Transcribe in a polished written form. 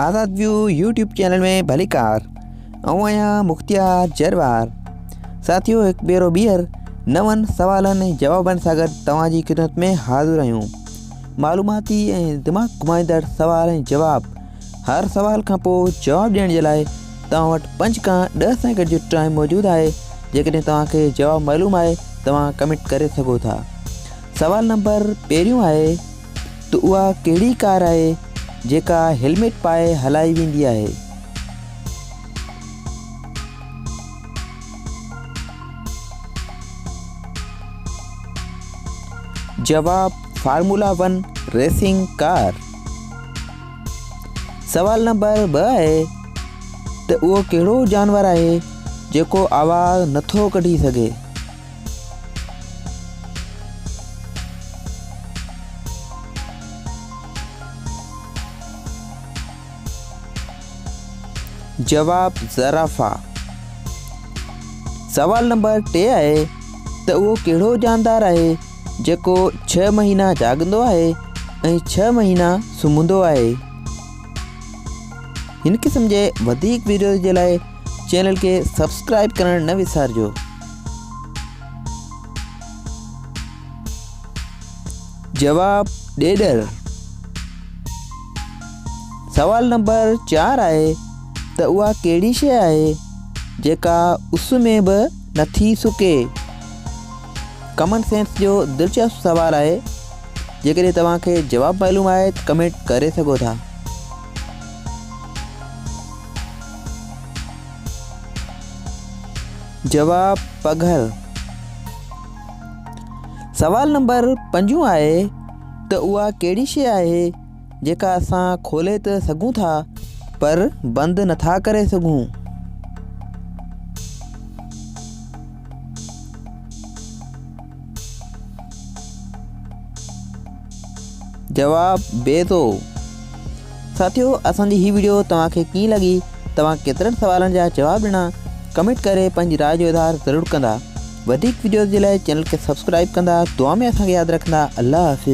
आज़ाद view YouTube channel में भलीकार आया मुख्तियार जरवार। साथियों, एक बेरो बीहर नवन सवालन ऐं जवाबन सां गॾु तव्हांजी खिदमत में हाज़िर आहियूं। मालूमाती ऐं दिमाग़ घुमाईंदड़ सवाल ऐं जवाब। हर सवाल खां पोइ जवाब ॾियण जे लाइ तव्हां वटि 5 खां 10 सेकंड जो टाइम मौजूदु आहे। जेकॾहिं तव्हांखे जवाब मालूम आहे तव्हां कमेंट करे सघो था। सवाल नंबर पहिरियों आहे त उहा कहिड़ी कार आहे जेका हेलमेट पाए हलाई वेंदी आहे? जवाब फार्मूला 1 रेसिंग कार। सवाल नंबर 2 आहे त उहो कहिड़ो जानवर आहे जेको आवाज़ नथो कढी सघे? जवाब ज़राफ़ा। सवाल नंबर 3 आहे त उहो कहिड़ो जानदार आहे जेको 6 महीना जागंदो आहे ऐं 6 महीना सुम्हंदो आहे? हिन क़िस्म जे वधीक वीडियोज़ जे लाइ चैनल के सब्सक्राइब करण न विसारिजो। जवाब ॾेॾर। सवाल नंबर 4 आहे त उहा कहिड़ी शइ आहे जेका उस में बि नथी सुके? कॉमन सेंस जो दिलचस्प सवाल आहे। जेकॾहिं तव्हांखे जवाब मालूम आहे त कमेंट करे सघो था। जवाब पघर। सवाल नंबर 5 आहे त उहा कहिड़ी शइ आहे जेका असां खोले त सघूं था पर बंदि नथा करे सघूं? जवाब बेज़ो। साथियों, असांजी ही वीडियो तव्हांखे कीअं लॻी? तव्हां केतिरनि सवालनि जा जवाब ॾिना? कमेंट करे पंहिंजी राय जो इज़हार ज़रूरु कंदा। वधीक वीडियोज़ जे लाइ चैनल खे सब्सक्राइब कंदा। दुआ में असांखे यादि रखंदा। अल्लाह हाफ़िज़।